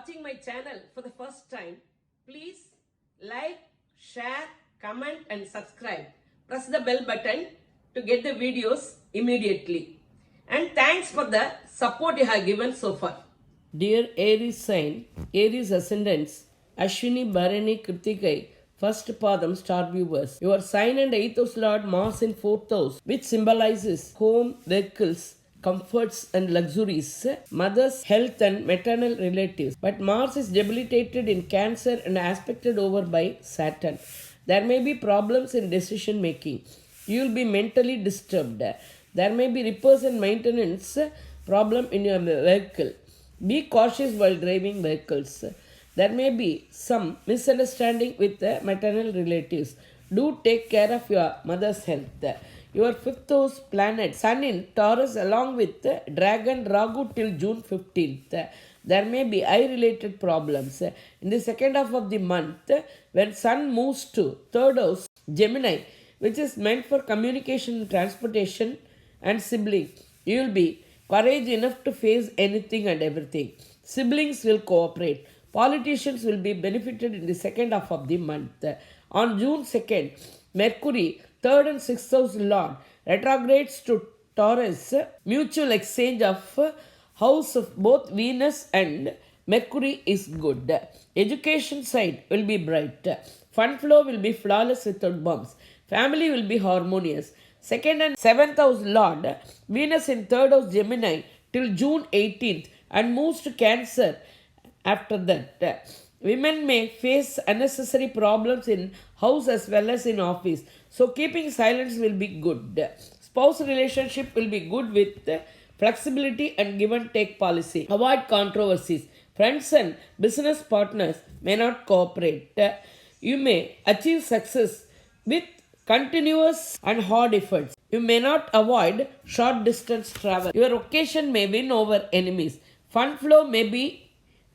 watching my channel for the first time, please like, share, comment and subscribe. Press the bell button to get the videos immediately. And thanks for the support you have given so far. Dear Aries sign, Aries ascendants, Ashwini, Bharani, Kritikai, first Padam star viewers. Your sign and 8th house Lord Mars in 4th house, which symbolizes home, vehicles, comforts and luxuries, mother's health and maternal relatives. But Mars is debilitated in Cancer and aspected over by Saturn. There may be problems in decision making. You will be mentally disturbed. There may be repairs and maintenance problem in your vehicle. Be cautious while driving vehicles. There may be some misunderstanding with the maternal relatives. Do take care of your mother's health. Your 5th house planet, Sun in Taurus along with Dragon Rahu till June 15th. There may be eye-related problems. In the second half of the month, when Sun moves to 3rd house, Gemini, which is meant for communication and transportation and siblings, you will be courage enough to face anything and everything. Siblings will cooperate. Politicians will be benefited in the second half of the month. On June 2nd, Mercury, 3rd and 6th house Lord, retrogrades to Taurus. Mutual exchange of house of both Venus and Mercury is good. Education side will be bright. Fund flow will be flawless without bumps. Family will be harmonious. 2nd and 7th house Lord, Venus in 3rd house Gemini till June 18th and moves to Cancer after that. Women may face unnecessary problems in house as well as in office. So keeping silence will be good. Spouse relationship will be good with flexibility and give and take policy. Avoid controversies. Friends and business partners may not cooperate. You may achieve success with continuous and hard efforts. You may not avoid short distance travel. Your occasion may win over enemies. Fund flow may be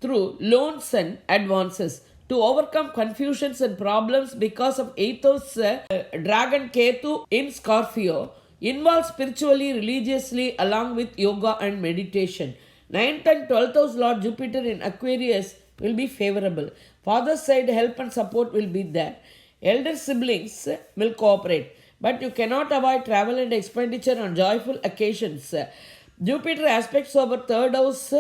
through loans and advances. To overcome confusions and problems because of 8th house Dragon Ketu in Scorpio, involve spiritually, religiously along with yoga and meditation. 9th and 12th house Lord Jupiter in Aquarius will be favorable. Father's side help and support will be there. Elder siblings will cooperate, but you cannot avoid travel and expenditure on joyful occasions. Jupiter aspects over 3rd house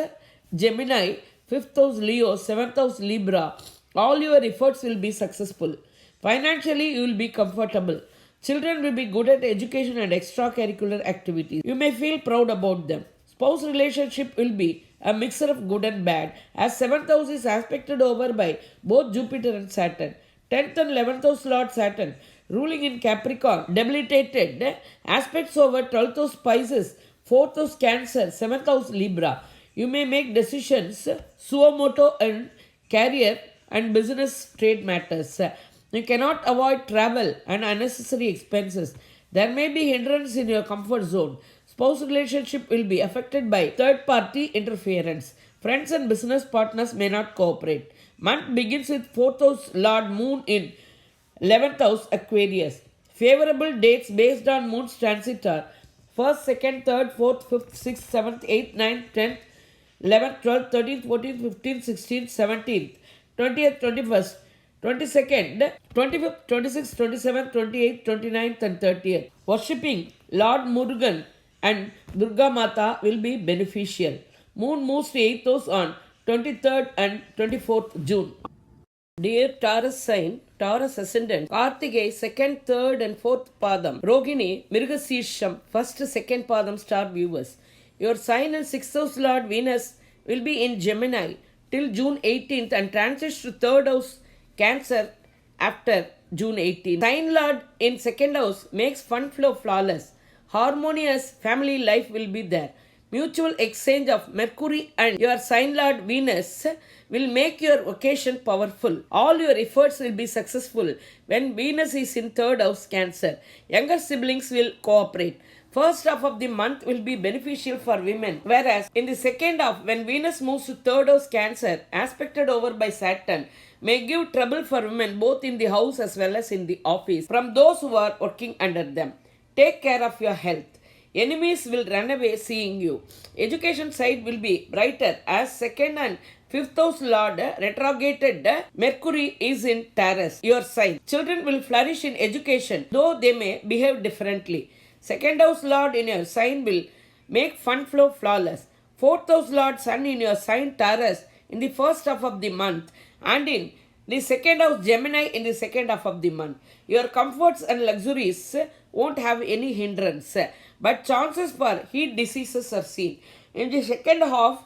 Gemini, 5th house Leo, 7th house Libra. All your efforts will be successful. Financially, you will be comfortable. Children will be good at education and extracurricular activities. You may feel proud about them. Spouse relationship will be a mixture of good and bad, as 7th house is aspected over by both Jupiter and Saturn. 10th and 11th house Lord Saturn, ruling in Capricorn, debilitated, aspects over 12th house Pisces, 4th house Cancer, 7th house Libra. You may make decisions, suo moto and career and business trade matters. You cannot avoid travel and unnecessary expenses. There may be hindrance in your comfort zone. Spouse relationship will be affected by third party interference. Friends and business partners may not cooperate. Month begins with 4th house Lord Moon in 11th house Aquarius. Favorable dates based on Moon's transit are 1st, 2nd, 3rd, 4th, 5th, 6th, 7th, 8th, 9th, 10th, 11th, 12th, 13th, 14th, 15th, 16th, 17th, 20th, 21st, 22nd, 25th, 26th, 27th, 28th, 29th and 30th. Worshipping Lord Murugan and Durga Mata will be beneficial. Moon moves to 8th house on 23rd and 24th June. Dear Taurus sign, Taurus ascendant, Karthikay 2nd, 3rd and 4th Padam, Rohini, Mrigasirsham, 1st, 2nd Padam star viewers. Your sign and 6th house Lord Venus will be in Gemini till June 18th and transits to 3rd house Cancer after June 18th. Sign Lord in 2nd house makes fund flow flawless. Harmonious family life will be there. Mutual exchange of Mercury and your sign Lord Venus will make your occasion powerful. All your efforts will be successful when Venus is in 3rd house Cancer. Younger siblings will cooperate. First half of the month will be beneficial for women, whereas in the second half, when Venus moves to 3rd house Cancer, aspected over by Saturn, may give trouble for women both in the house as well as in the office from those who are working under them. Take care of your health. Enemies will run away seeing you. Education side will be brighter as 2nd and 5th house Lord retrograded Mercury is in Taurus, your sign. Children will flourish in education, though they may behave differently. 2nd house Lord in your sign will make fun flow flawless. 4th house Lord Sun in your sign Taurus in the first half of the month, and in the 2nd house Gemini in the second half of the month. Your comforts and luxuries won't have any hindrance, but chances for heat diseases are seen. In the second half,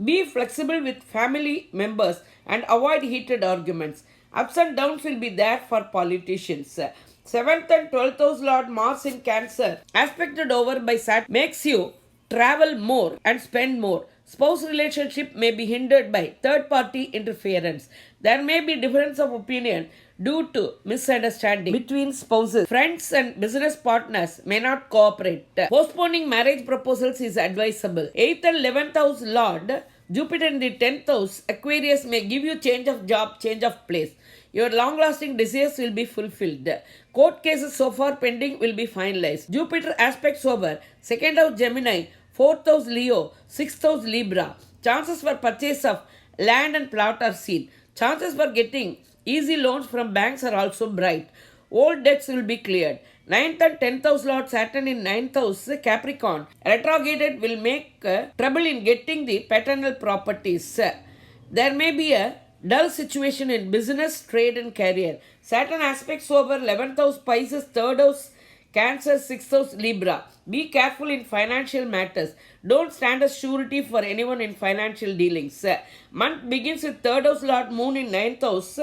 be flexible with family members and avoid heated arguments. Ups and downs will be there for politicians. 7th and 12th house Lord Mars in Cancer, aspected over by Saturn, makes you travel more and spend more. Spouse relationship may be hindered by third party interference. There may be difference of opinion due to misunderstanding between spouses. Friends and business partners may not cooperate. Postponing marriage proposals is advisable. 8th and 11th house Lord Jupiter in the 10th house Aquarius may give you change of job, change of place. Your long-lasting desires will be fulfilled. Court cases so far pending will be finalized. Jupiter aspects over 2nd house Gemini, 4th house Leo, 6th house Libra. Chances for purchase of land and plot are seen. Chances for getting easy loans from banks are also bright. Old debts will be cleared. 9th and 10th house Lord Saturn in 9th house Capricorn retrograded will make trouble in getting the paternal properties. There may be a dull situation in business, trade and career. Saturn aspects over 11th house Pisces, 3rd house Cancer, 6th house Libra. Be careful in financial matters. Don't stand as surety for anyone in financial dealings. Month begins with 3rd house Lord Moon in 9th house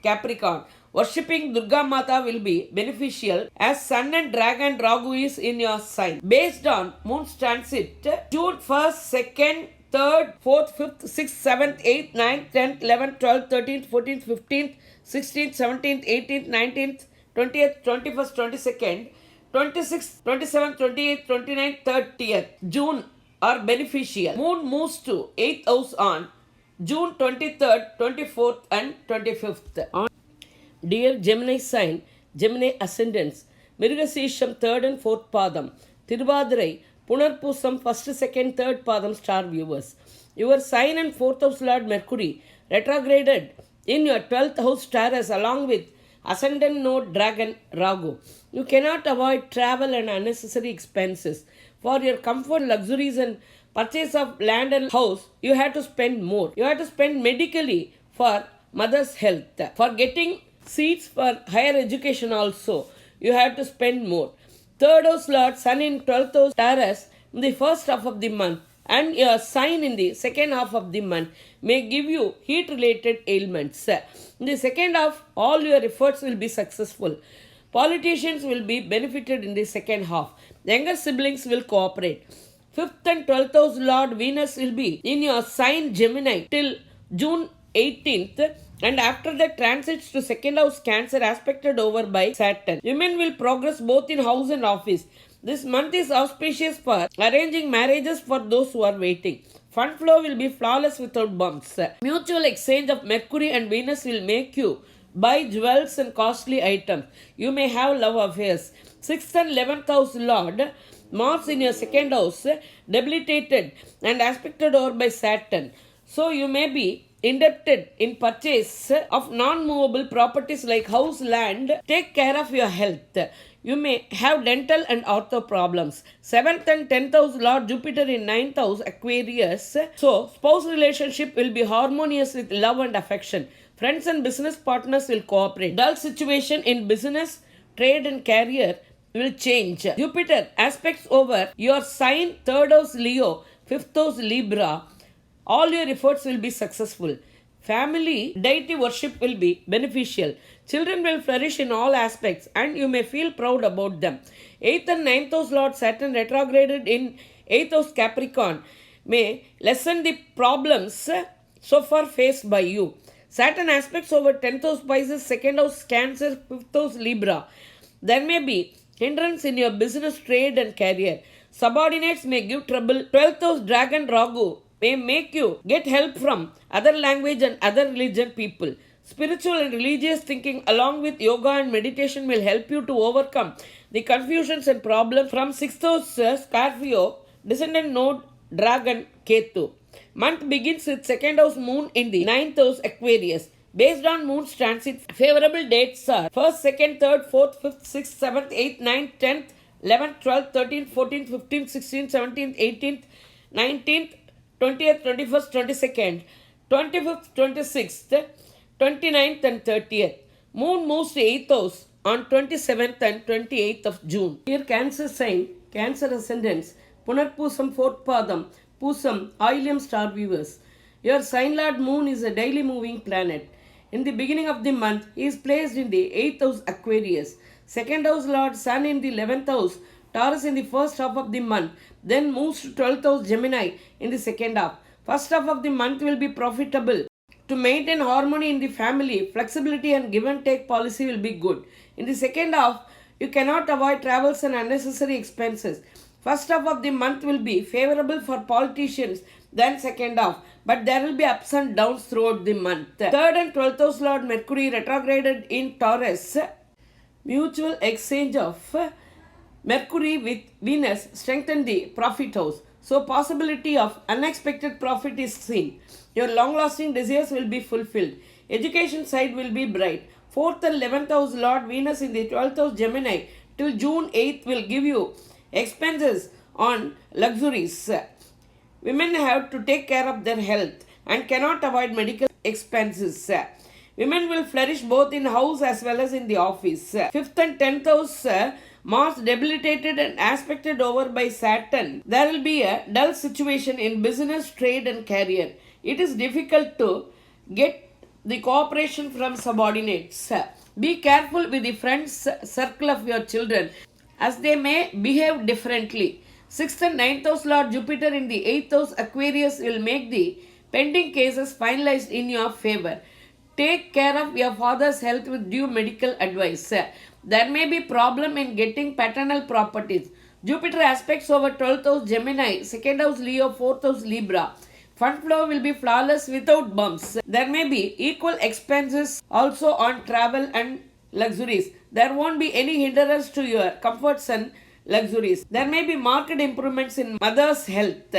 Capricorn. Worshipping Durga Matha will be beneficial as Sun and Dragon Ragu is in your sign. Based on Moon's transit, June 1st, 2nd, 3rd, 4th, 5th, 6th, 7th, 8th, 9th, 10th, 11th, 12th, 13th, 14th, 15th, 16th, 17th, 18th, 19th, 20th, 21st, 22nd, 26th, 27th, 28th, 29th, 30th June are beneficial. Moon moves to 8th house on June 23rd, 24th and 25th. Dear Gemini sign, Gemini ascendants, Mirgasisham 3rd and 4th Padam, Tiruvadirai, Punarpusam 1st, 2nd, 3rd Padam star viewers. Your sign and 4th house Lord Mercury retrograded in your 12th house Taurus along with ascendant node Dragon Ragu. You cannot avoid travel and unnecessary expenses. For your comfort, luxuries and purchase of land and house, you have to spend more. You have to spend medically for mother's health. For getting seats for higher education also, you have to spend more. 3rd house Lord Sun in 12th house Taurus in the first half of the month and your sign in the second half of the month may give you heat related ailments. In the second half, all your efforts will be successful. Politicians will be benefited in the second half. Younger siblings will cooperate. 5th and 12th house Lord Venus will be in your sign Gemini till June 18th and after that transits to 2nd house Cancer aspected over by Saturn. Women will progress both in house and office. This month is auspicious for arranging marriages for those who are waiting. Fund flow will be flawless without bumps. Mutual exchange of Mercury and Venus will make you buy jewels and costly items. You may have love affairs. 6th and 11th house Lord Mars in your 2nd house debilitated and aspected over by Saturn. So you may be indebted in purchase of non-movable properties like house, land. Take care of your health. You may have dental and ortho problems. 7th and 10th house Lord Jupiter in 9th house Aquarius. So spouse relationship will be harmonious with love and affection. Friends and business partners will cooperate. Dull situation in business, trade and career will change. Jupiter aspects over your sign 3rd house Leo, 5th house Libra. All your efforts will be successful. Family deity worship will be beneficial. Children will flourish in all aspects and you may feel proud about them. 8th and 9th house Lord Saturn retrograded in 8th house Capricorn may lessen the problems so far faced by you. Saturn aspects over 10th house Pisces, 2nd house Cancer, 5th house Libra. There may be hindrance in your business, trade and career. Subordinates may give trouble. 12th house Dragon Ragu may make you get help from other language and other religion people. Spiritual and religious thinking along with yoga and meditation will help you to overcome the confusions and problems from 6th house Scorpio, descendant node Dragon Ketu. Month begins with second house moon in the ninth house Aquarius. Based on moon's transit, favorable dates are 1st, 2nd, 3rd, 4th, 5th, 6th, 7th, 8th, 9th, 10th, 11th, 12th, 13th, 14th, 15th, 16th, 17th, 18th, 19th, 20th, 21st, 22nd, 25th, 26th, 29th and 30th. Moon moves to 8th house on 27th and 28th of June. Here Cancer sign, Cancer ascendants, Punarpusam 4th Padam, Pusam, Oilium star viewers. Your sign lord moon is a daily moving planet. In the beginning of the month, he is placed in the 8th house Aquarius. Second house lord sun in the 11th house, Taurus in the first half of the month, then moves to 12th house Gemini in the second half. First half of the month will be profitable. To maintain harmony in the family, flexibility and give and take policy will be good. In the second half, you cannot avoid travels and unnecessary expenses. First half of the month will be favorable for politicians than second half, but there will be ups and downs throughout the month. Third and 12th house Lord Mercury retrograded in Taurus. Mutual exchange of Mercury with Venus strengthen the profit house. So possibility of unexpected profit is seen. Your long-lasting desires will be fulfilled. Education side will be bright. 4th and 11th house Lord Venus in the 12th house Gemini till June 8th will give you expenses on luxuries. Women have to take care of their health and cannot avoid medical expenses. Women will flourish both in house as well as in the office. 5th and 10th house Mars debilitated and aspected over by Saturn. There will be a dull situation in business, trade and career. It is difficult to get the cooperation from subordinates. Be careful with the friends circle of your children as they may behave differently. 6th and 9th house Lord Jupiter in the 8th house Aquarius will make the pending cases finalized in your favor. Take care of your father's health with due medical advice. There may be problem in getting paternal properties. Jupiter aspects over 12th house Gemini, 2nd house Leo, 4th house Libra. Fund flow will be flawless without bumps. There may be equal expenses also on travel and luxuries. There won't be any hindrance to your comforts and luxuries. There may be marked improvements in mother's health.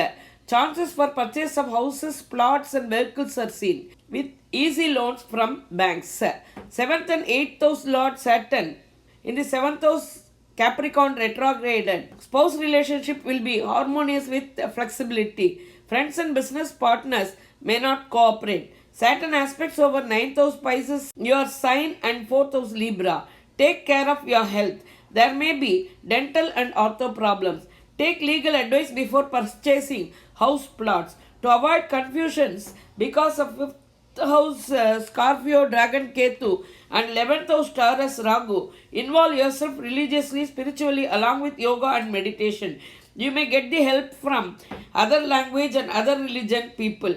Chances for purchase of houses, plots and vehicles are seen with easy loans from banks. 7th and 8th house Lord Saturn in the 7th house Capricorn retrograded. Spouse relationship will be harmonious with flexibility. Friends and business partners may not cooperate. Saturn aspects over 9th house Pisces, your sign and 4th house Libra. Take care of your health. There may be dental and ortho problems. Take legal advice before purchasing house plots. To avoid confusions because of 5th house Scorpio Dragon Ketu and 11th house Taurus Ragu, involve yourself religiously, spiritually along with yoga and meditation. You may get the help from other language and other religion people.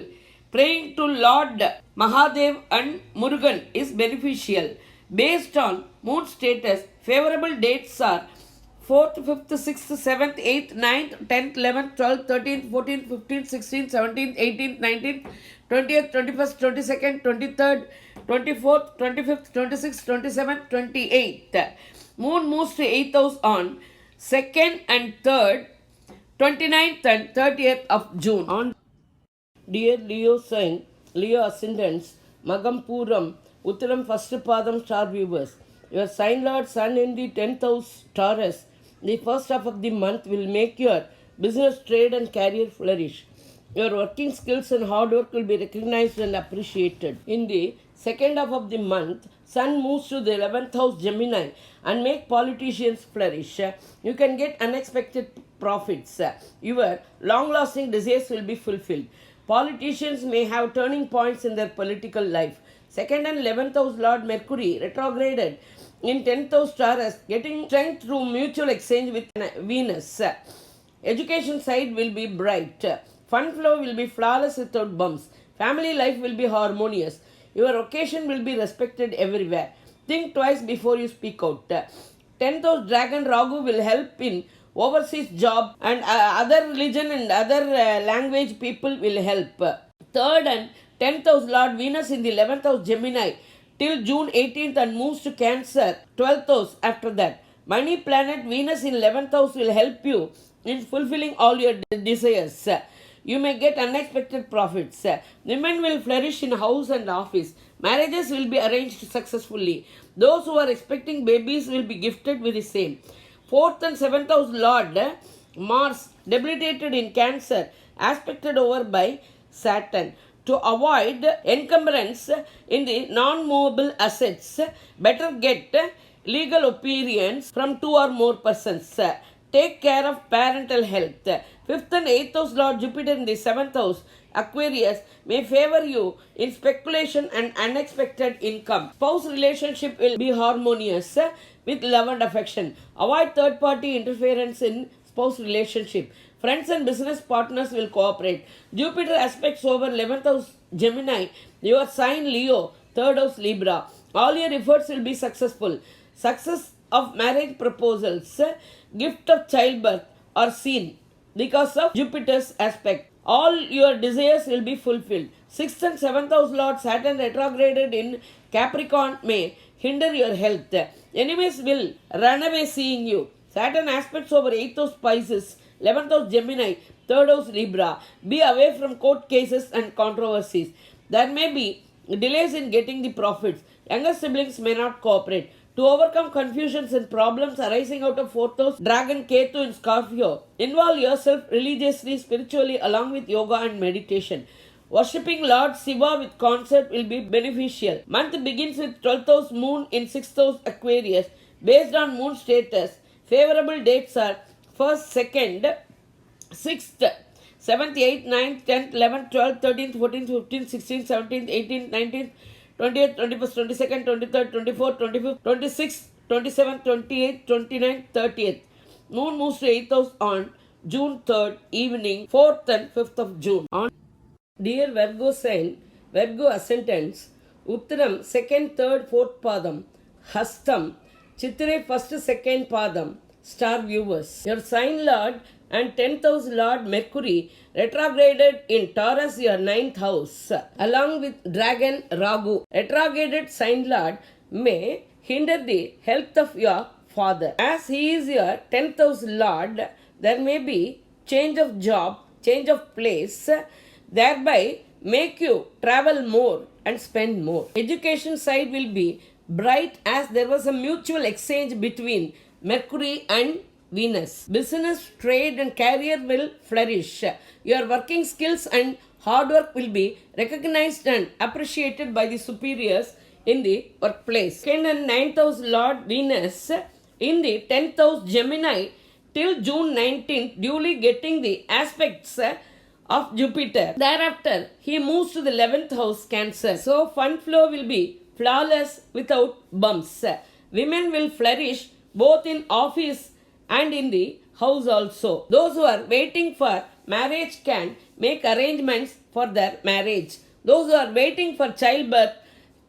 Praying to Lord Mahadev and Murugan is beneficial. Based on moon status, favorable dates are 4th, 5th, 6th, 7th, 8th, 9th, 10th, 11th, 12th, 13th, 14th, 15th, 16th, 17th, 18th, 19th, 20th, 21st, 22nd, 23rd, 24th, 25th, 26th, 27th, 28th. Moon moves to 8th house on 2nd and 3rd, 29th and 30th of June. On Dear Leo sign, Leo ascendants, Magam Puram, Uttaram first Padam star viewers. Your sign lord sun in the 10th house Taurus, the first half of the month will make your business, trade and career flourish. Your working skills and hard work will be recognized and appreciated. In the second half of the month, sun moves to the 11th house Gemini and make politicians flourish. You can get unexpected profits. Your long-lasting desires will be fulfilled. Politicians may have turning points in their political life. 2nd and 11th house Lord Mercury retrograded in 10th house Taurus, getting strength through mutual exchange with Venus. Education side will be bright. Fund flow will be flawless without bumps. Family life will be harmonious. Your occasion will be respected everywhere. Think twice before you speak out. 10th house Dragon Ragu will help in overseas job and other religion and other language people will help. 3rd and 10th house Lord Venus in the 11th house Gemini till June 18th and moves to Cancer, 12th house after that. Money planet Venus in 11th house will help you in fulfilling all your desires. you may get unexpected profits. Women will flourish in house and office. Marriages will be arranged successfully. Those who are expecting babies will be gifted with the same. 4th and 7th house Lord Mars, debilitated in Cancer, aspected over by Saturn. To avoid encumbrance in the non-movable assets, better get legal opinions from 2 or more persons. Take care of parental health. 5th and 8th house Lord Jupiter in the 7th house Aquarius may favor you in speculation and unexpected income. Spouse relationship will be harmonious with love and affection. Avoid third party interference in spouse relationship. Friends and business partners will cooperate. Jupiter aspects over 11th house Gemini, your sign Leo, 3rd house Libra. All your efforts will be successful. Success of marriage proposals, gift of childbirth are seen because of Jupiter's aspect. All your desires will be fulfilled. 6th and 7th house Lord Saturn retrograded in Capricorn may hinder your health. Enemies will run away seeing you. Saturn aspects over 8th house Pisces, 11th house Gemini, 3rd house Libra. Be away from court cases and controversies. There may be delays in getting the profits. Younger siblings may not cooperate. To overcome confusions and problems arising out of 4th house Dragon Ketu in Scorpio, involve yourself religiously, spiritually along with yoga and meditation. Worshipping Lord Shiva with concert will be beneficial. Month begins with 12th house Moon in 6th house Aquarius. Based on Moon status, favorable dates are 1st, 2nd, 6th, 7th, 8th, 9th, 10th, 11th, 12th, 13th, 14th, 15th, 16th, 17th, 18th, 19th, 20th, 21st, 22nd, 23rd, 24th, 25th, 26th, 27th, 28th, 29th, 30th. Moon moves to 8th house on June 3rd evening, 4th and 5th of June. On Dear Virgo sign, Virgo ascendants, Uttaram 2nd, 3rd, 4th Padam, Hastam, Chitire 1st, 2nd Padam, star viewers. Your sign Lord and 10th house Lord Mercury retrograded in Taurus, your 9th house, along with Dragon Ragu. Retrograded sign Lord may hinder the health of your father. As he is your 10th house Lord, there may be change of job, change of place, thereby make you travel more and spend more. Education side will be bright as there was a mutual exchange between Mercury and Venus. Business, trade and career will flourish. Your working skills and hard work will be recognized and appreciated by the superiors in the workplace. 2nd and 9th house Lord Venus in the 10th house Gemini till June 19th, duly getting the aspects of Jupiter. Thereafter, he moves to the 11th house Cancer. So, fund flow will be flawless without bumps. Women will flourish both in office and in the house also. Those who are waiting for marriage can make arrangements for their marriage. Those who are waiting for childbirth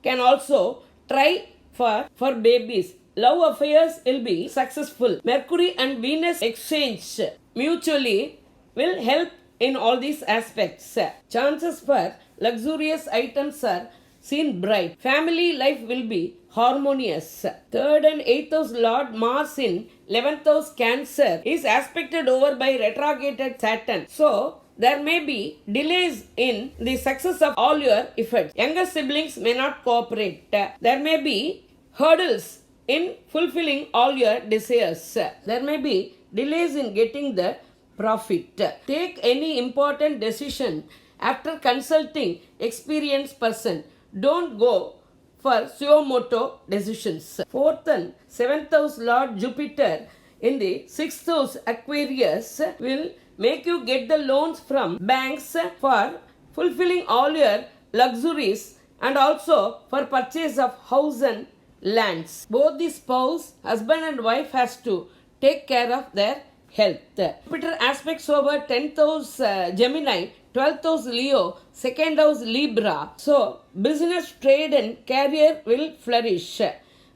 can also try for babies. Love affairs will be successful. Mercury and Venus exchange mutually will help in all these aspects. Chances for luxurious items are seen bright. Family life will be harmonious. 3rd and 8th house Lord Mars in 11th house Cancer is aspected over by retrograded Saturn. So, there may be delays in the success of all your efforts. Younger siblings may not cooperate. There may be hurdles in fulfilling all your desires. There may be delays in getting the profit. Take any important decision after consulting experienced person. Don't go for suomoto decisions. 4th and 7th house Lord Jupiter in the 6th house Aquarius will make you get the loans from banks for fulfilling all your luxuries and also for purchase of house and lands. Both the spouse, husband and wife has to take care of their health. Jupiter aspects over 10th house Gemini, 12th house Leo, 2nd house Libra. So, business, trade and career will flourish.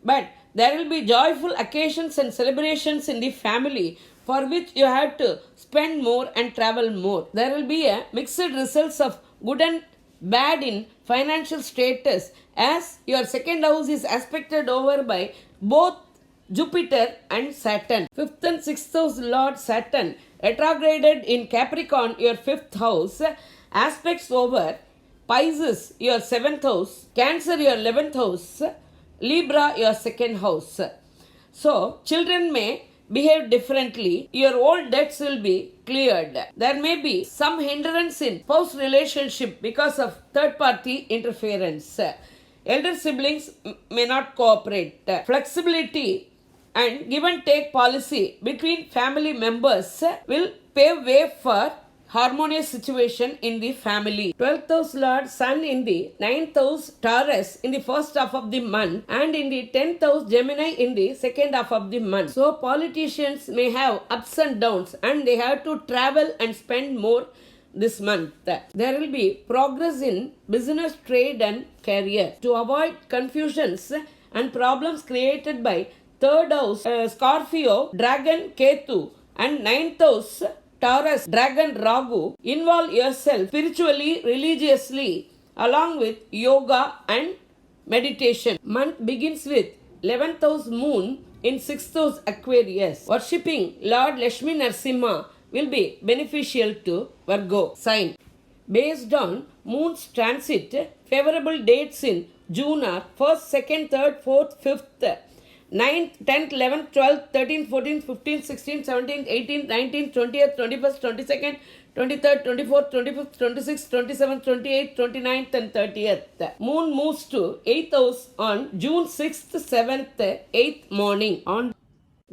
But there will be joyful occasions and celebrations in the family for which you have to spend more and travel more. There will be a mixed results of good and bad in financial status as your 2nd house is aspected over by both Jupiter and Saturn. 5th and 6th house Lord Saturn retrograded in Capricorn, your 5th house, aspects over Pisces, your 7th house, Cancer, your 11th house, Libra, your 2nd house. So, children may behave differently. Your old debts will be cleared. There may be some hindrance in spouse relationship because of third party interference. Elder siblings may not cooperate. Flexibility and give and take policy between family members will pave way for harmonious situation in the family. 12th house Lord Sun in the 9th house Taurus in the first half of the month and in the 10th house Gemini in the second half of the month. So politicians may have ups and downs and they have to travel and spend more this month. There will be progress in business, trade and career. To avoid confusions and problems created by 3rd house Scorpio, Dragon, Ketu and 9th house Taurus, Dragon, Ragu, involve yourself spiritually, religiously along with yoga and meditation. Month begins with 11th house Moon in 6th house Aquarius. Worshipping Lord Lakshmi Narasimha will be beneficial to Virgo sign. Based on Moon's transit, favorable dates in June are 1st, 2nd, 3rd, 4th, 5th, 9th, 10th, 11th, 12th, 13th, 14th, 15th, 16th, 17th, 18th, 19th, 20th, 21st, 22nd, 23rd, 24th, 25th, 26th, 27th, 28th, 29th and 30th. Moon moves to 8th house on June 6th, 7th, 8th morning. On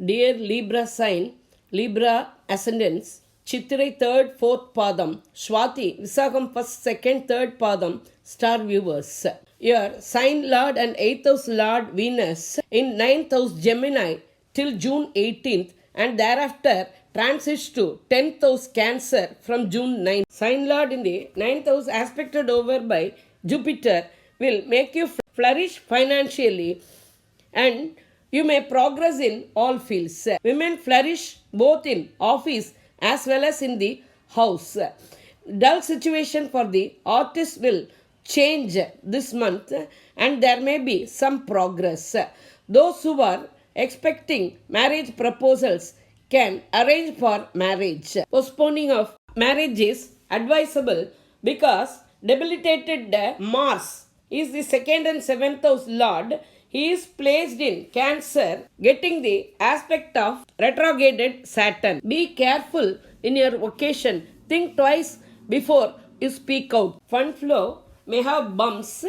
Dear Libra sign, Libra ascendants, Chittirai 3rd, 4th Padam, Swati, Visakam 1st, 2nd, 3rd Padam, star viewers. Your sign Lord and 8th house Lord Venus in 9th house Gemini till June 18th and thereafter transits to 10th house Cancer from June 9th. Sign Lord in the 9th house aspected over by Jupiter will make you flourish financially and you may progress in all fields. Women flourish both in office as well as in the house. Dull situation for the artist will change this month and there may be some progress. Those who are expecting marriage proposals can arrange for marriage. Postponing of marriage is advisable because debilitated Mars is the 2nd and 7th house Lord. He is placed in Cancer, getting the aspect of retrograded Saturn. Be careful in your vocation. Think twice before you speak out. Fund flow may have bumps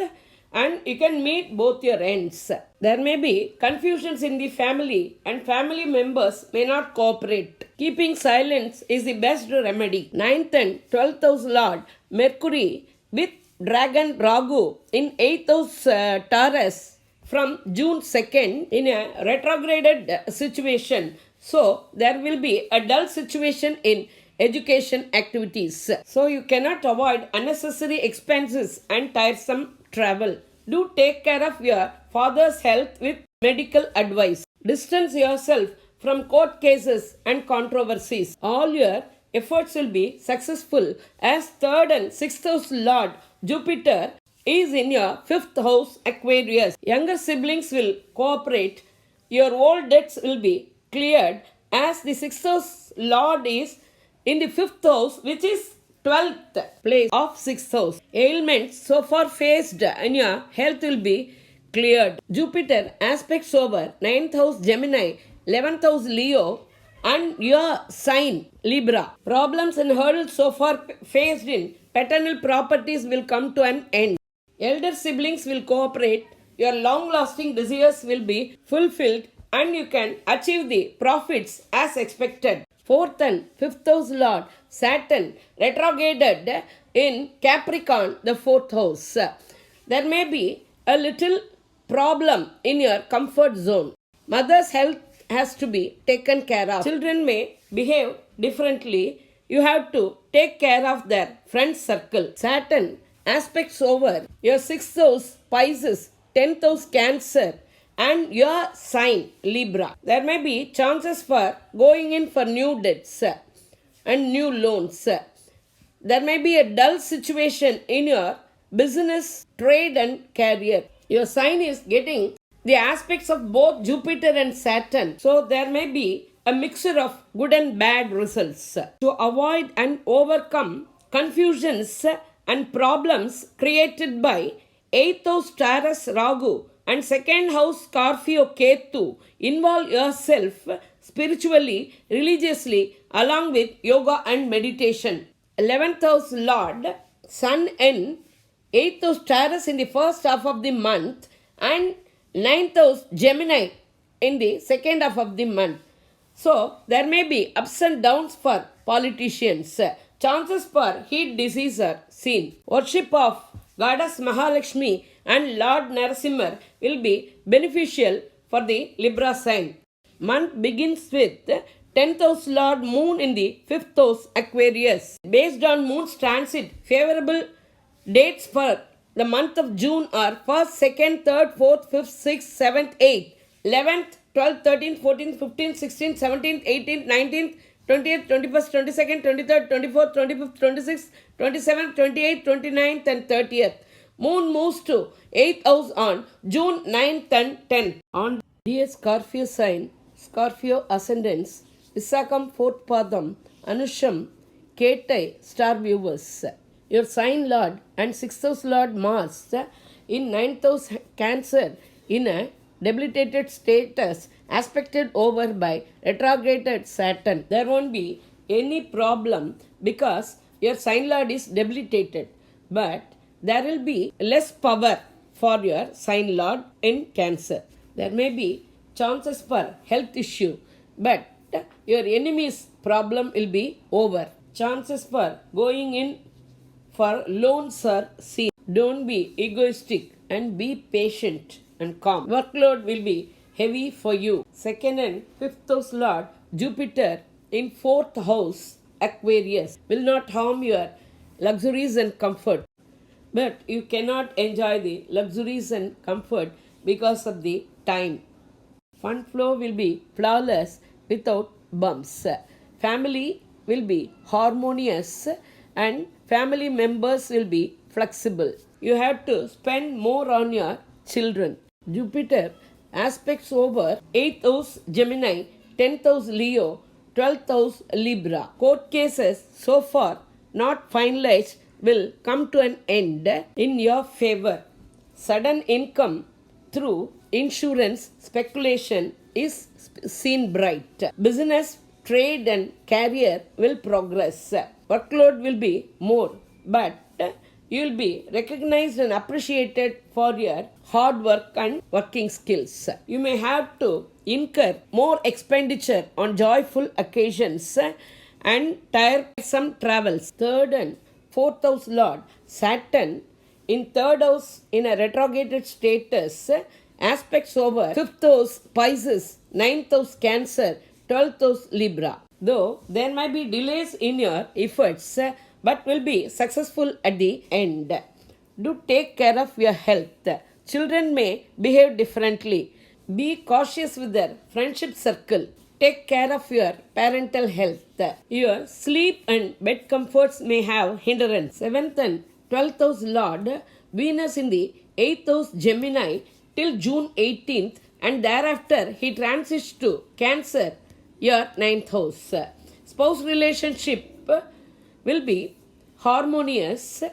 and you can meet both your ends. There may be confusions in the family and family members may not cooperate. Keeping silence is the best remedy. 9th and 12th house Lord Mercury with Dragon Ragu in 8th house Taurus from June 2nd in a retrograded situation. So there will be a dull situation in education activities. So you cannot avoid unnecessary expenses and tiresome travel. Do take care of your father's health with medical advice. Distance yourself from court cases and controversies. All your efforts will be successful as 3rd and 6th house Lord Jupiter is in your 5th house Aquarius. Younger siblings will cooperate. Your old debts will be cleared as the 6th house Lord is in the 5th house, which is 12th place of 6th house. Ailments so far faced in your health will be cleared. Jupiter aspects over 9th house Gemini, 11th house Leo and your sign Libra. Problems and hurdles so far faced in paternal properties will come to an end. Elder siblings will cooperate. Your long-lasting desires will be fulfilled and you can achieve the profits as expected. 4th and 5th house Lord Saturn retrograded in Capricorn, the 4th house. There may be a little problem in your comfort zone. Mother's health has to be taken care of. Children may behave differently. You have to take care of their friend circle. Saturn aspects over your 6th house Pisces, 10th house Cancer and your sign Libra. There may be chances for going in for new debts and new loans. There may be a dull situation in your business, trade and career. Your sign is getting the aspects of both Jupiter and Saturn. So there may be a mixture of good and bad results. To avoid and overcome confusions and problems created by 8th house Taurus Ragu and 2nd house Scorpio Ketu, involve yourself spiritually, religiously, along with yoga and meditation. 11th house Lord Sun in 8th house Taurus in the first half of the month and 9th house Gemini in the second half of the month. So there may be ups and downs for politicians. Chances for heat disease are seen. Worship of Goddess Mahalakshmi and Lord Narasimha will be beneficial for the Libra sign. Month begins with 10th house Lord Moon in the 5th house Aquarius. Based on Moon's transit, favorable dates for the month of June are 1st, 2nd, 3rd, 4th, 5th, 6th, 7th, 8th, 11th, 12th, 13th, 14th, 15th, 16th, 17th, 18th, 19th, 20th, 21st, 22nd, 23rd, 24th, 25th, 26th, 27th, 28th, 29th and 30th. Moon moves to 8th house on June 9th and 10th. On dear Scorpio sign, Scorpio ascendants, Visakam 4th Padam, Anusham, Ketai, star viewers. Your sign lord and 6th house lord Mars in 9th house Cancer in a debilitated status aspected over by retrograded Saturn. There won't be any problem because your sign lord is debilitated, but there will be less power for your sign lord in Cancer. There may be chances for health issue, but your enemy's problem will be over. Chances for going in for loans are seen. Don't be egoistic and be patient and calm. Workload will be heavy for you. 2nd and 5th house Lord Jupiter in 4th house Aquarius will not harm your luxuries and comfort. But you cannot enjoy the luxuries and comfort because of the time. Fund flow will be flawless without bumps. Family will be harmonious and family members will be flexible. You have to spend more on your children. Jupiter aspects over 8th house Gemini, 10th house Leo, 12th house Libra. Court cases so far not finalized will come to an end in your favor. Sudden income through insurance speculation is seen bright. Business, trade and career will progress. Workload will be more, but you will be recognized and appreciated for your hard work and working skills. You may have to incur more expenditure on joyful occasions and tiresome travels. 3rd and 4th house Lord Saturn in 3rd house in a retrograded status aspects over 5th house Pisces, 9th house Cancer, 12th house Libra. Though there might be delays in your efforts, but will be successful at the end. Do take care of your health. Children may behave differently. Be cautious with their friendship circle. Take care of your parental health. Your sleep and bed comforts may have hindrance. 7th and 12th house Lord Venus in the 8th house Gemini till June 18th and thereafter he transits to Cancer, your 9th house. Spouse relationship will be harmonious,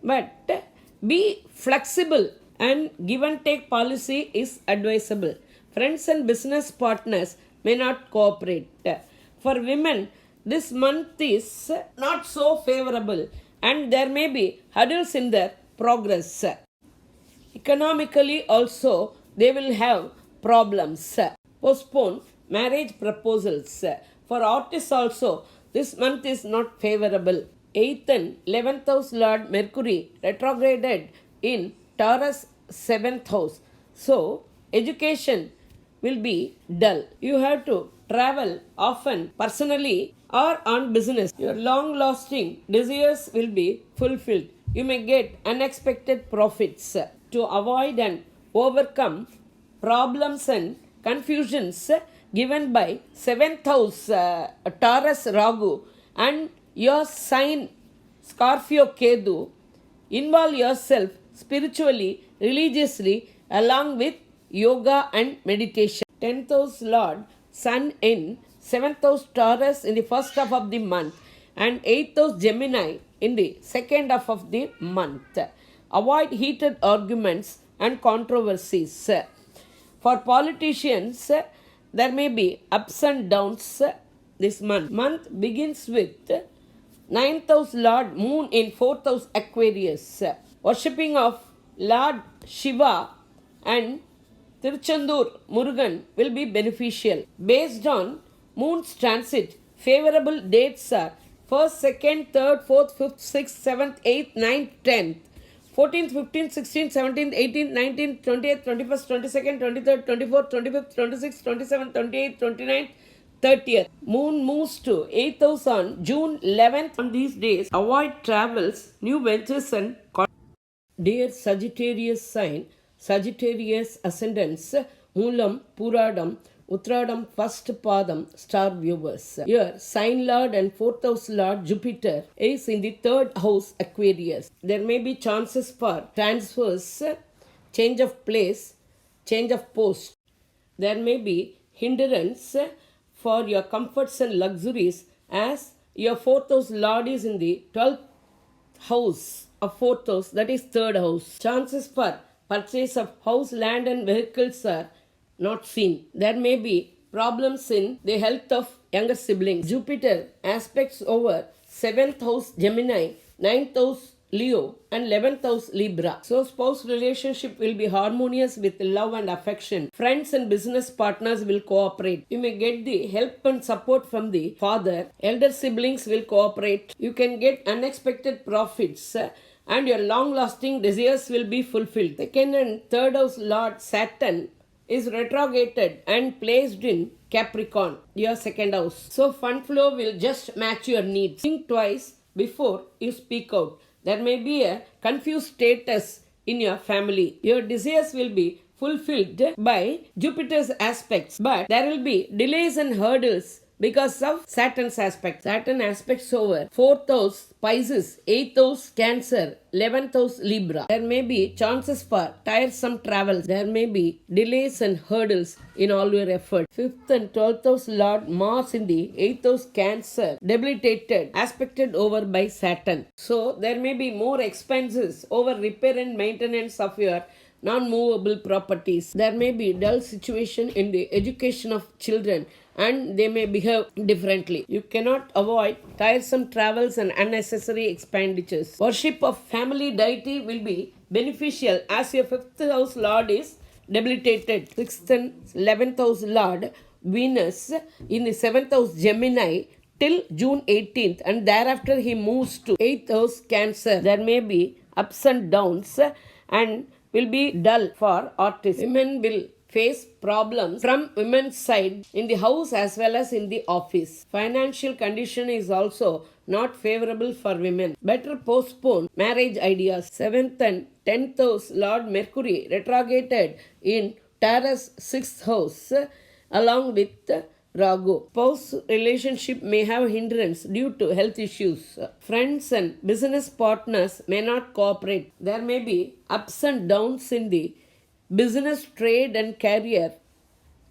but be flexible and give and take policy is advisable. Friends and business partners may not cooperate. For women, this month is not so favorable and there may be hurdles in their progress. Economically also, they will have problems. Postpone marriage proposals. For artists also, this month is not favorable. 8th and 11th house Lord Mercury retrograded in Taurus 7th house. So, education will be dull. You have to travel often personally or on business. Your long-lasting desires will be fulfilled. You may get unexpected profits. To avoid and overcome problems and confusions given by 7th house Taurus Ragu and your sign Scorpio Ketu, involve yourself spiritually, religiously along with yoga and meditation. 10th house Lord Sun in 7th house Taurus in the first half of the month and 8th house Gemini in the second half of the month. Avoid heated arguments and controversies. For politicians, there may be ups and downs this month. Month begins with 9th house Lord Moon in 4th house Aquarius. Worshipping of Lord Shiva and Tiruchendur Murugan will be beneficial. Based on Moon's transit, favorable dates are 1st, 2nd, 3rd, 4th, 5th, 6th, 7th, 8th, 9th, 10th, 14th, 15th, 16th, 17th, 18th, 19th, 20th, 21st, 22nd, 23rd, 24th, 25th, 26th, 27th, 28th, 29th, 30th. Moon moves to 8th house on June 11th. On these days, avoid travels, new ventures and Dear Sagittarius sign, Sagittarius ascendants, Moolam, Puradam, Uttradam, first Padam, star viewers. Your sign lord and 4th house lord Jupiter is in the 3rd house Aquarius. There may be chances for transfers, change of place, change of post. There may be hindrance for your comforts and luxuries as your 4th house lord is in the 12th house of 4th house, that is 3rd house. Chances for purchase of house, land and vehicles are not seen. There may be problems in the health of younger siblings. Jupiter aspects over 7th house Gemini, 9th house Leo and 11th house Libra. So spouse relationship will be harmonious with love and affection. Friends and business partners will cooperate. You may get the help and support from the father. Elder siblings will cooperate. You can get unexpected profits and your long-lasting desires will be fulfilled. 2nd and 3rd house Lord Saturn is retrograded and placed in Capricorn, your 2nd house. So fund flow will just match your needs. Think twice before you speak out. There may be a confused status in your family. Your desires will be fulfilled by Jupiter's aspects, but there will be delays and hurdles because of Saturn's aspect. Saturn aspects over 4th house Pisces, 8th house Cancer, 11th house Libra. There may be chances for tiresome travels. There may be delays and hurdles in all your effort. 5th and 12th house Lord Mars in the 8th house Cancer, debilitated, aspected over by Saturn. So there may be more expenses over repair and maintenance of your non-movable properties. There may be dull situation in the education of children and they may behave differently. You cannot avoid tiresome travels and unnecessary expenditures. Worship of family deity will be beneficial as your 5th house Lord is debilitated. 6th and 11th house Lord Venus in the 7th house Gemini till June 18th and thereafter he moves to 8th house Cancer. There may be ups and downs and will be dull for artists. Women will face problems from women's side in the house as well as in the office. Financial condition is also not favorable for women. Better postpone marriage ideas. 7th and 10th house Lord Mercury retrograded in Taurus 6th house along with Ragu. Spouse relationship may have hindrance due to health issues. Friends and business partners may not cooperate. There may be ups and downs in the business, trade and career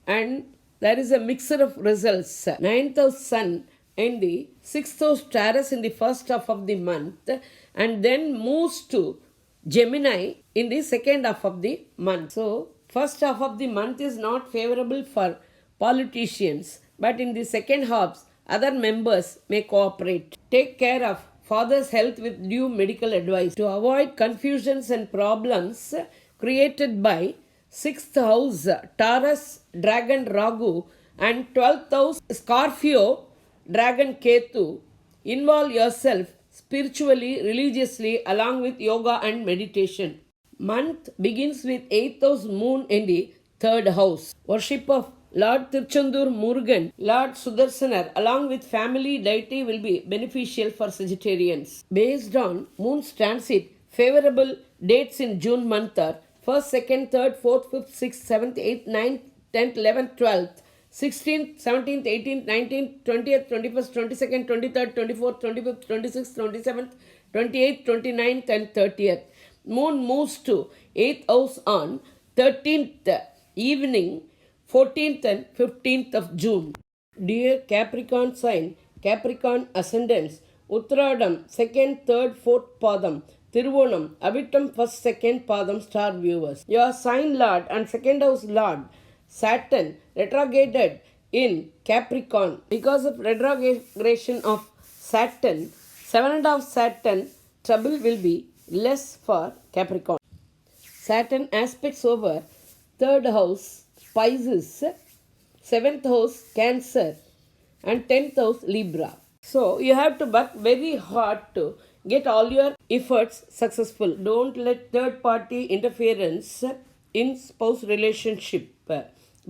and there is a mixture of results. 9th house Sun in the 6th house Taurus in the first half of the month and then moves to Gemini in the second half of the month. So first half of the month is not favorable for politicians, but in the second half, other members may cooperate. Take care of father's health with due medical advice. To avoid confusions and problems created by 6th house Taurus Dragon Ragu and 12th house Scorpio Dragon Ketu, involve yourself spiritually, religiously along with yoga and meditation. Month begins with 8th house Moon in the 3rd house. Worship of Lord Tiruchendur Murugan, Lord Sudarsanar along with family deity will be beneficial for Sagittarians. Based on Moon's transit, favorable dates in June month are 1st, 2nd, 3rd, 4th, 5th, 6th, 7th, 8th, 9th, 10th, 11th, 12th, 16th, 17th, 18th, 19th, 20th, 21st, 22nd, 23rd, 24th, 25th, 26th, 27th, 28th, 29th and 30th. Moon moves to 8th house on 13th evening 14th and 15th of June. Dear Capricorn sign, Capricorn ascendants, Uttradam, 2nd, 3rd, 4th Padam, Tiruvonam, Avittam, 1st, 2nd Padam star viewers. Your sign lord and 2nd house lord, Saturn, retrograded in Capricorn. Because of retrogradation of Saturn, 7th house Saturn, trouble will be less for Capricorn. Saturn aspects over 3rd house Pisces, 7th house Cancer, and 10th house Libra. So you have to work very hard to get all your efforts successful. Don't let third party interference in spouse relationship.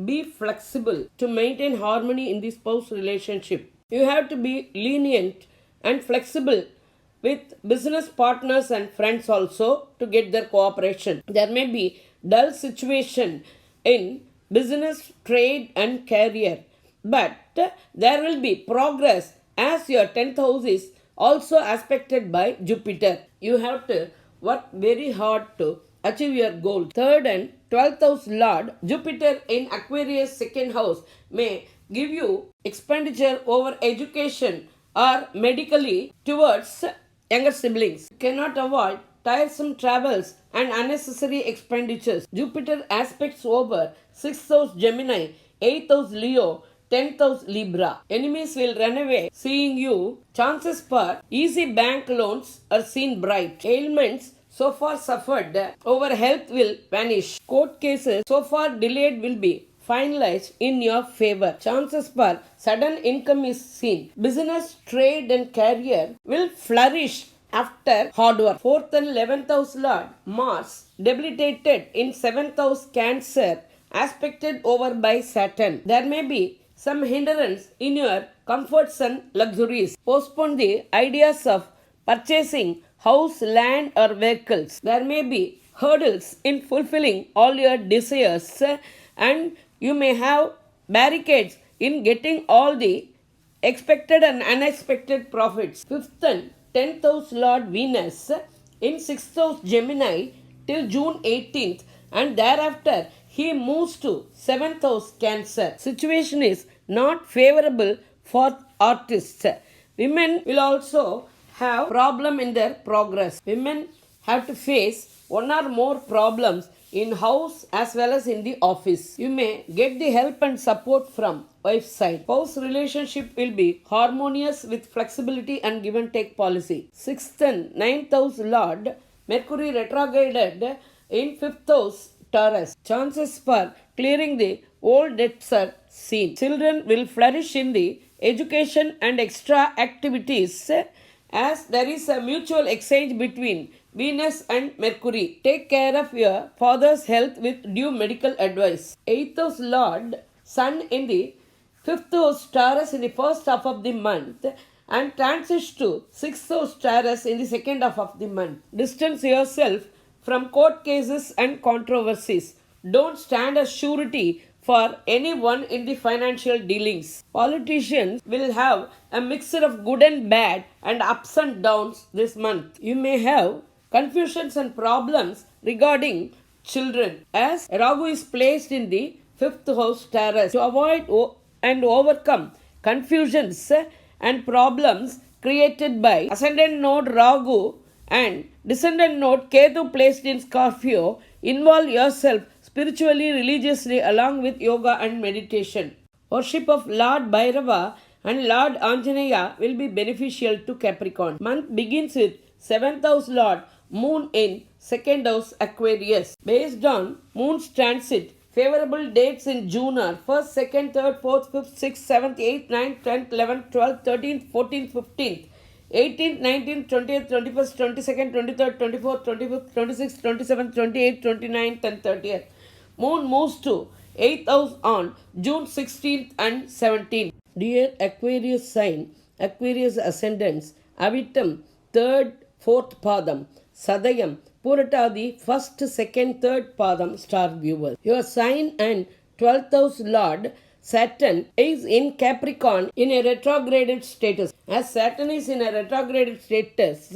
Be flexible to maintain harmony in the spouse relationship. You have to be lenient and flexible with business partners and friends also to get their cooperation. There may be dull situation in business, trade and career, but there will be progress as your 10th house is also aspected by Jupiter. You have to work very hard to achieve your goal. 3rd and 12th house Lord Jupiter in Aquarius 2nd house may give you expenditure over education or medically towards younger siblings. You cannot avoid tiresome travels and unnecessary expenditures. Jupiter aspects over 6th house Gemini, 8th house Leo, 10th house Libra. Enemies will run away seeing you. Chances for easy bank loans are seen bright. Ailments so far suffered over health will vanish. Court cases so far delayed will be finalized in your favor. Chances for sudden income is seen. Business, trade and career will flourish after hard work. 4th and 11th house Lord Mars debilitated in 7th house Cancer, aspected over by Saturn. There may be some hindrance in your comforts and luxuries. Postpone the ideas of purchasing house, land or vehicles. There may be hurdles in fulfilling all your desires and you may have barricades in getting all the expected and unexpected profits. 5th and 10th house Lord Venus in 6th house Gemini till June 18th and thereafter he moves to 7th house Cancer. Situation is not favorable for artists. Women will also have problem in their progress. Women have to face one or more problems in house as well as in the office. You may get the help and support from wife's side. Spouse relationship will be harmonious with flexibility and give and take policy. 6th and 9th house Lord Mercury retrograded in 5th house Taurus. Chances for clearing the old debts are seen. Children will flourish in the education and extra activities as there is a mutual exchange between Venus and Mercury. Take care of your father's health with due medical advice. 8th house Lord Sun in the 5th house Taurus in the first half of the month and transits to 6th house Taurus in the second half of the month. Distance yourself from court cases and controversies. Don't stand as surety for anyone in the financial dealings. Politicians will have a mixture of good and bad and ups and downs this month. You may have confusions and problems regarding children as Rahu is placed in the 5th house Taurus. To avoid and overcome confusions and problems created by ascendant node Rahu and descendant node Ketu placed in Scorpio, involve yourself spiritually, religiously along with yoga and meditation. Worship of Lord Bhairava and Lord Anjaneya will be beneficial to Capricorn. Month begins with 7th house Lord Moon in 2nd house Aquarius. Based on Moon's transit, favorable dates in June are 1st, 2nd, 3rd, 4th, 5th, 6th, 7th, 8th, 9th, 10th, 11th, 12th, 13th, 14th, 15th. 18th, 19th, 20th, 21st, 22nd, 23rd, 24th, 25th, 26th, 27th, 28th, 29th and 30th. Moon moves to 8th house on June 16th and 17th. Dear Aquarius sign, Aquarius ascendants, Avittam, 3rd, 4th Padam, Sadayam, Puratadi, 1st, 2nd, 3rd Padam star viewers. Your sign and 12th house Lord Saturn is in Capricorn in a retrograded status. As Saturn is in a retrograded status,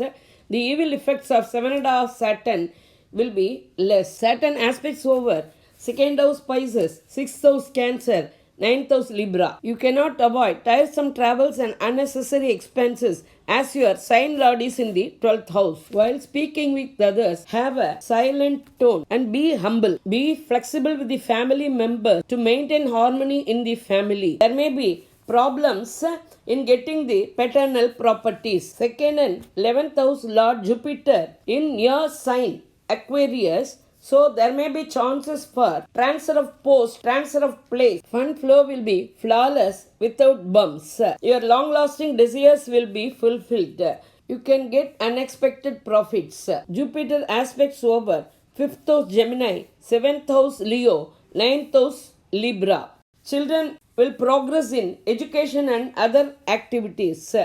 the evil effects of 7.5 Saturn will be less. Saturn aspects over Second house Pisces, 6th house Cancer, 9th house Libra. You cannot avoid tiresome travels and unnecessary expenses as your sign lord is in the 12th house. While speaking with others, have a silent tone and be humble. Be flexible with the family members to maintain harmony in the family. There may be problems in getting the paternal properties. Second and 11th house Lord Jupiter in your sign Aquarius. So there may be chances for transfer of post, transfer of place. Fund flow will be flawless without bumps. Your long-lasting desires will be fulfilled. You can get unexpected profits. Jupiter aspects over 5th house Gemini, 7th house Leo, 9th house Libra. Children will progress in education and other activities.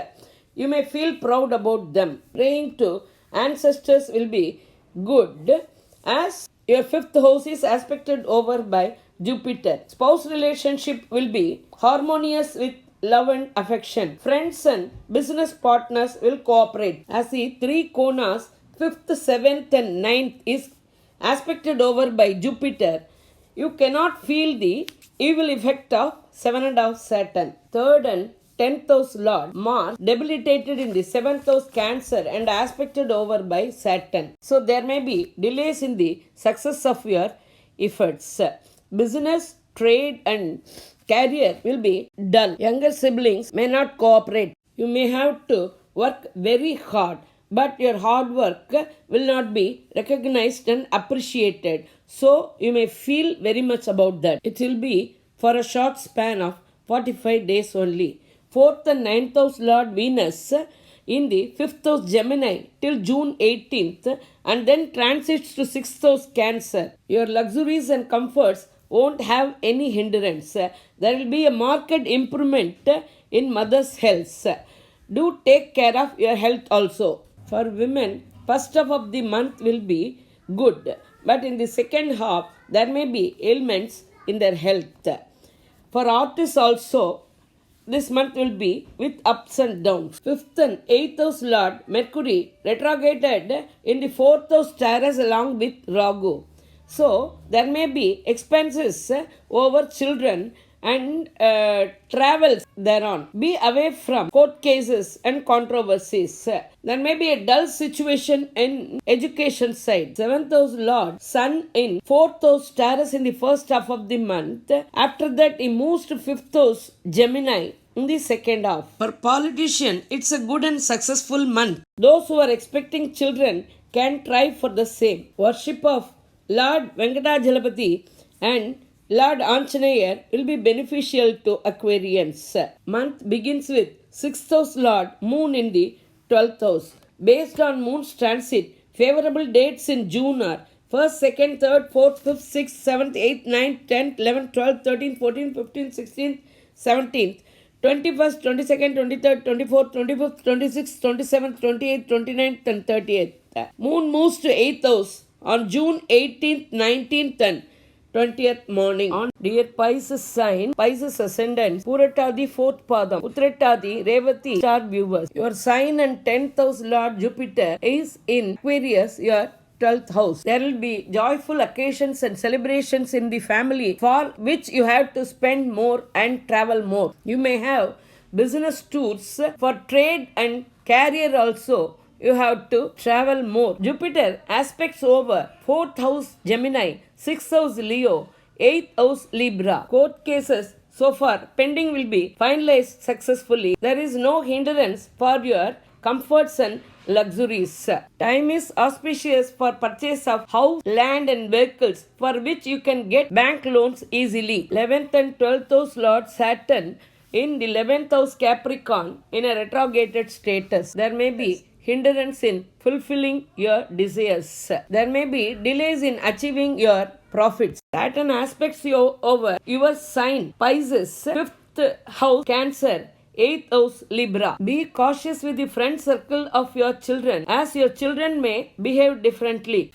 You may feel proud about them. Praying to ancestors will be good as your 5th house is aspected over by Jupiter. Spouse relationship will be harmonious with love and affection. Friends and business partners will cooperate as the three konas 5th, 7th and 9th is aspected over by Jupiter. You cannot feel the evil effect of 7th house Saturn. 3rd and 10th house Lord Mars debilitated in the 7th house Cancer and aspected over by Saturn. So there may be delays in the success of your efforts. Business, trade and career will be dull. Younger siblings may not cooperate. You may have to work very hard, but your hard work will not be recognized and appreciated. So you may feel very much about that. It will be for a short span of 45 days only. 4th and 9th house Lord Venus in the 5th house Gemini till June 18th and then transits to 6th house Cancer. Your luxuries and comforts won't have any hindrance. There will be a marked improvement in mother's health. Do take care of your health also. For women, first half of the month will be good, but in the second half there may be ailments in their health. For artists also, this month will be with ups and downs. 5th and 8th house Lord Mercury retrograded in the 4th house Taurus along with Rahu. So there may be expenses over children and travels thereon. Be away from court cases and controversies. There may be a dull situation in education side. 7th house Lord Sun in 4th house Taurus in the first half of the month. After that he moves to 5th house Gemini in the second half. For politicians, it's a good and successful month. Those who are expecting children can try for the same. Worship of Lord Venkatajalapati and Lord Anjaneya will be beneficial to Aquarians. Month begins with 6th house Lord Moon in the 12th house. Based on Moon's transit, favorable dates in June are 1st, 2nd, 3rd, 4th, 5th, 6th, 7th, 8th, 9th, 10th, 11th, 12th, 13th, 14th, 15th, 16th, 17th, 21st, 22nd, 23rd, 24th, 25th, 26th, 27th, 28th, 29th and 30th. Moon moves to 8th house on June 18th, 19th and 20th morning. On dear Pisces sign, Pisces ascendant, Purattadi 4th Padam, Uttarattadi, Revati star viewers. Your sign and 10th house Lord Jupiter is in Aquarius, your 12th house. There will be joyful occasions and celebrations in the family for which you have to spend more and travel more. You may have business tours for trade and career also. You have to travel more. Jupiter aspects over 4th house Gemini, 6th house Leo, 8th house Libra. Court cases so far pending will be finalized successfully. There is no hindrance for your comforts and luxuries. Time is auspicious for purchase of house, land and vehicles for which you can get bank loans easily. 11th and 12th house Lord Saturn in the 11th house Capricorn in a retrograded status. There may be hindrance in fulfilling your desires. There may be delays in achieving your profits. Saturn aspects you over your sign Pisces, 5th house Cancer, 8th house Libra. Be cautious with the friend circle of your children as your children may behave differently.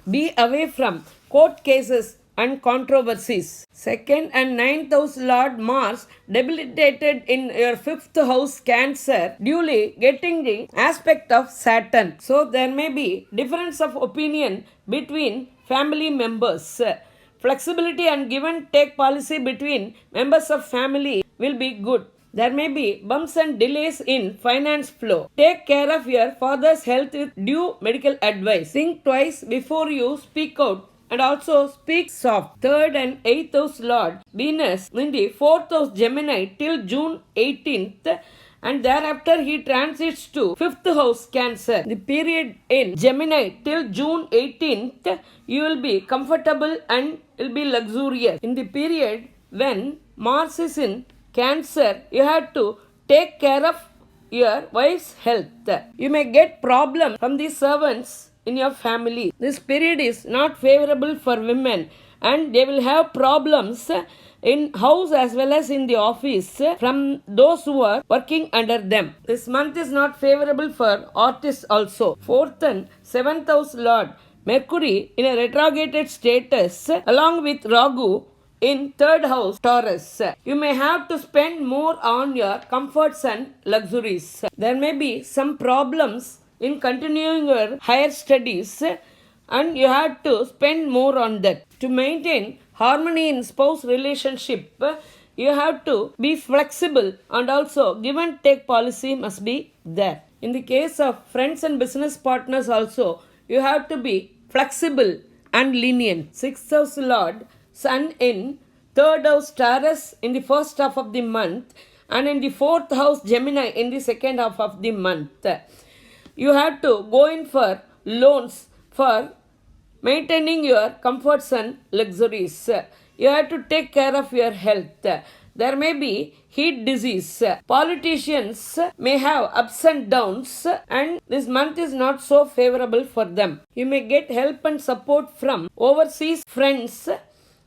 Be away from court cases and controversies. 2nd and 9th house Lord Mars debilitated in your 5th house Cancer, duly getting the aspect of Saturn. So there may be difference of opinion between family members. flexibility and give and take policy between members of family will be good. There may be bumps and delays in finance flow. Take care of your father's health with due medical advice. Think twice before you speak out and also speak soft. 3rd and 8th house Lord Venus in the 4th house Gemini till June 18th, and thereafter he transits to 5th house Cancer. The period in Gemini till June 18th, you will be comfortable and will be luxurious. In the period when Mars is in Cancer, you have to take care of your wife's health. You may get problems from the servants in your family. This period is not favorable for women and they will have problems in house as well as in the office from those who are working under them. This month is not favorable for artists also. 4th and 7th house Lord Mercury in a retrograde status along with Rahu in 3rd house Taurus. You may have to spend more on your comforts and luxuries. There may be some problems in continuing your higher studies and you have to spend more on that. To maintain harmony in spouse relationship, you have to be flexible and also give and take policy must be there. In the case of friends and business partners also, you have to be flexible and lenient. 6th house Lord Sun in 3rd house Taurus in the first half of the month and in the 4th house Gemini in the second half of the month. You have to go in for loans for maintaining your comforts and luxuries. You have to take care of your health. There may be heat disease. Politicians may have ups and downs and this month is not so favorable for them. You may get help and support from overseas friends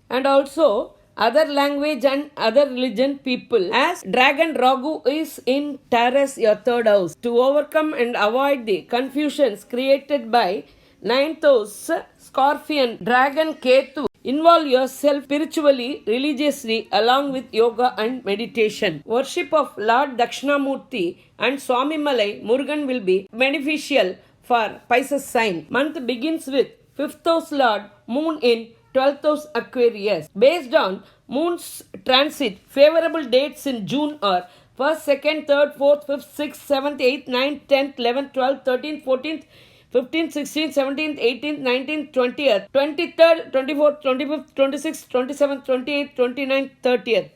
and also other language and other religion people. As Dragon Ragu is in Taurus, your 3rd house, to overcome and avoid the confusions created by 9th house Scorpion Dragon Ketu, involve yourself spiritually, religiously along with yoga and meditation. Worship of Lord Dakshinamurti and Swami Malai Murugan will be beneficial for Pisces sign. Month begins with 5th house Lord Moon in 12th house Aquarius. Based on Moon's transit, favorable dates in June are 1st, 2nd, 3rd, 4th, 5th, 6th, 7th, 8th, 9th, 10th, 11th, 12th, 13th, 14th, 15th, 16th, 17th, 18th, 19th, 20th, 23rd, 24th, 25th, 26th, 27th, 28th, 29th, 30th.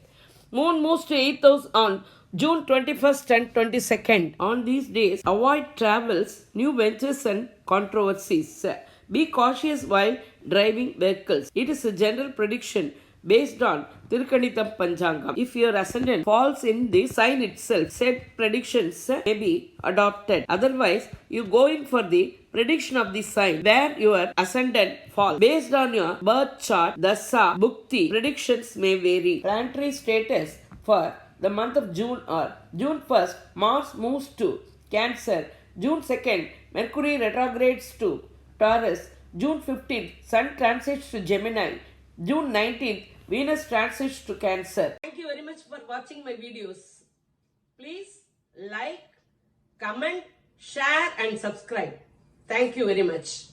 Moon moves to 8th house on June 21st and 22nd. On these days, avoid travels, new ventures and controversies. Be cautious while driving vehicles. It is a general prediction based on Tirukanitam Panjangam. If your ascendant falls in the sign itself, said predictions may be adopted. Otherwise, you go in for the prediction of the sign where your ascendant falls. Based on your birth chart, dasa, bhukti, predictions may vary. Planetary status for the month of June are: June 1st, Mars moves to Cancer. June 2nd, Mercury retrogrades to Taurus. June 15th, Sun transits to Gemini. June 19th, Venus transits to Cancer. Thank you very much for watching my videos. Please like, comment, share and subscribe. Thank you very much.